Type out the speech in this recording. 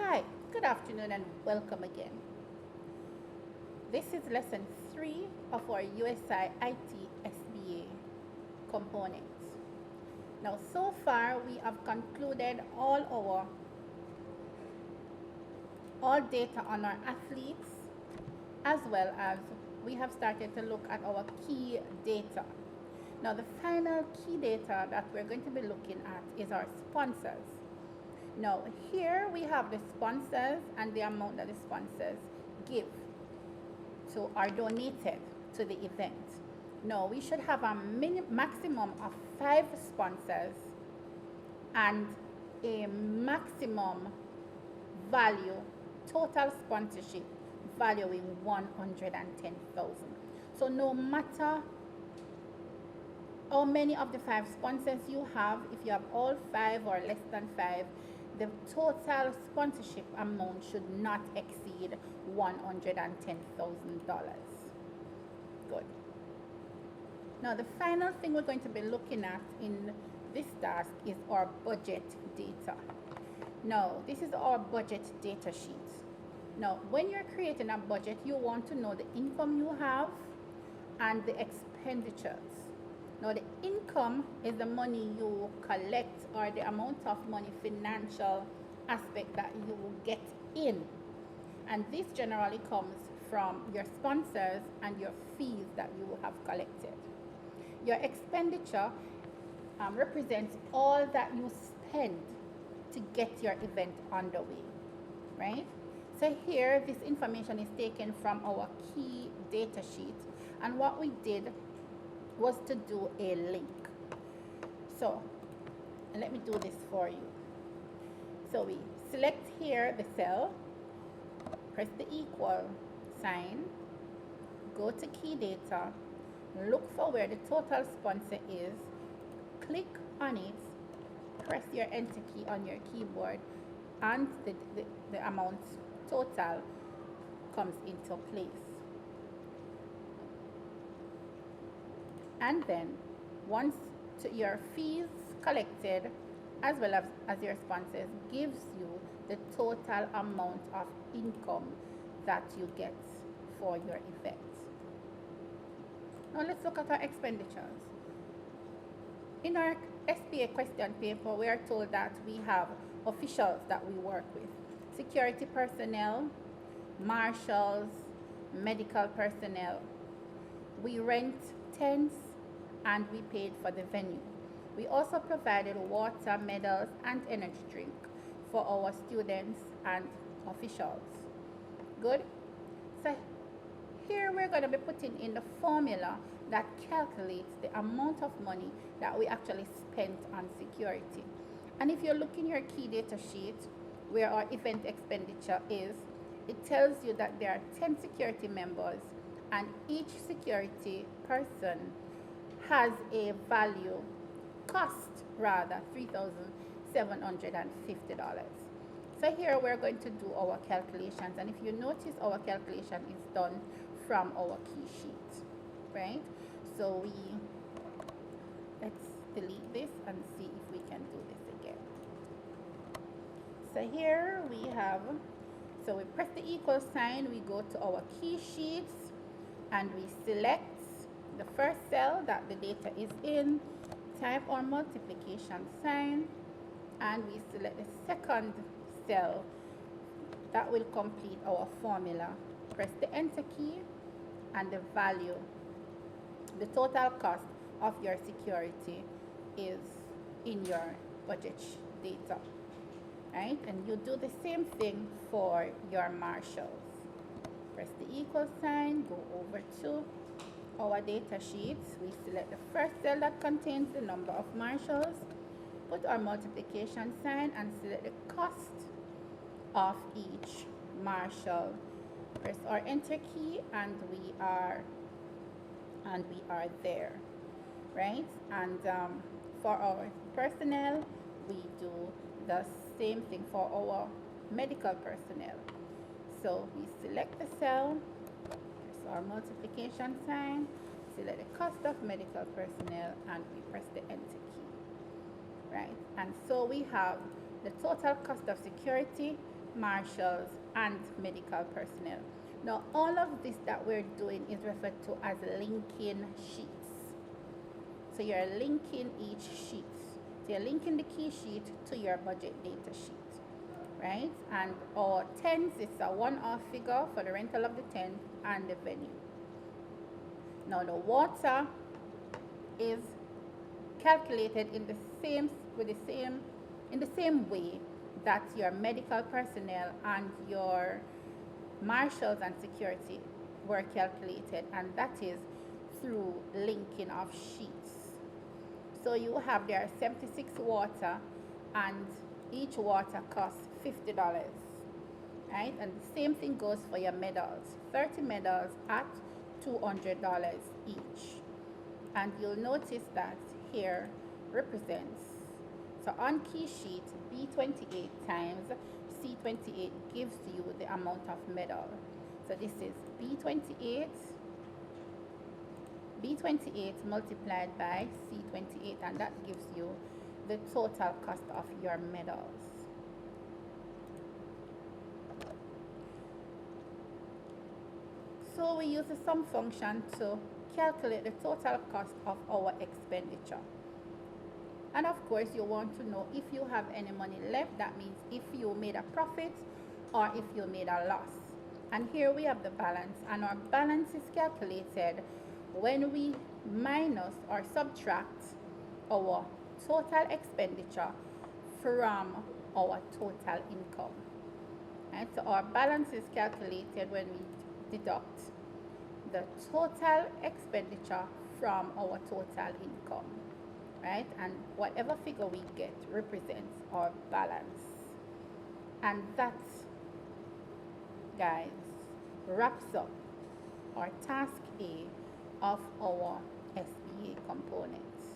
Hi, good afternoon and welcome again. This is lesson 3 of our USI IT SBA components. Now, so far we have concluded all data on our athletes, as well as we have started to look at our key data. Now, the final key data that we're going to be looking at is our sponsors. Now, here we have the sponsors and the amount that the sponsors give to or donated to the event. Now, we should have a maximum of 5 sponsors and a maximum value, total sponsorship valuing 110,000. So no matter how many of the 5 sponsors you have, if you have all 5 or less than 5, the total sponsorship amount should not exceed $110,000. Good. Now, the final thing we're going to be looking at in this task is our budget data. Now, this is our budget data sheet. Now, when you're creating a budget, you want to know the income you have and the expenditures. Now, the income is the money you collect or the amount of money, financial aspect that you will get in. And this generally comes from your sponsors and your fees that you will have collected. Your expenditure represents all that you spend to get your event underway, right? So here, this information is taken from our key data sheet. And what we did was to do a link. So let me do this for you. So we select here the cell, press the equal sign, go to key data, look for where the total sponsor is, click on it, press your enter key on your keyboard, and the amount total comes into place. And then once your fees collected as well as your sponsors gives you the total amount of income that you get for your event. Now let's look at our expenditures. In our SBA question paper, we are told that we have officials that we work with: security personnel, marshals, medical personnel. We rent tents and we paid for the venue. We also provided water, medals, and energy drink for our students and officials. Good? So here we're going to be putting in the formula that calculates the amount of money that we actually spent on security. And if you look in your key data sheet where our event expenditure is, it tells you that there are 10 security members and each security person has a value, $3,750. So here we're going to do our calculations, and if you notice, our calculation is done from our key sheet, right? So let's delete this and see if we can do this again. So here we have, so we press the equal sign, we go to our key sheets, and we select the first cell that the data is in, type our multiplication sign, and we select the second cell that will complete our formula. Press the enter key, and the value, the total cost of your security is in your budget data, right? And you do the same thing for your marshals. Press the equal sign, go over to our data sheets, we select the first cell that contains the number of marshals, put our multiplication sign, and select the cost of each marshal. Press our enter key, and we are there, right? And for our personnel, we do the same thing for our medical personnel. So we select the cell, our multiplication sign, select the cost of medical personnel, and we press the enter key, right? And so we have the total cost of security marshals, and medical personnel. Now, all of this that we're doing is referred to as linking sheets. So you're linking each sheet. So you're linking the key sheet to your budget data sheet, right? And our tents, it's a one-off figure for the rental of the tent and the venue. Now the water is calculated in the same way that your medical personnel and your marshals and security were calculated, and that is through linking of sheets. So you have there 76 water, and each water costs $50, right? And the same thing goes for your medals. 30 medals at $200 each. And you'll notice that here represents, so on key sheet, B28 times C28 gives you the amount of medal. So this is B28 multiplied by C28, and that gives you the total cost of your medals. So we use the sum function to calculate the total cost of our expenditure. And of course, you want to know if you have any money left. That means if you made a profit or if you made a loss. And here we have the balance, and our balance is calculated when we minus or subtract our total expenditure from our total income. Right? So our balance is calculated when we deduct the total expenditure from our total income. Right? And whatever figure we get represents our balance. And that, guys, wraps up our task A of our SBA components.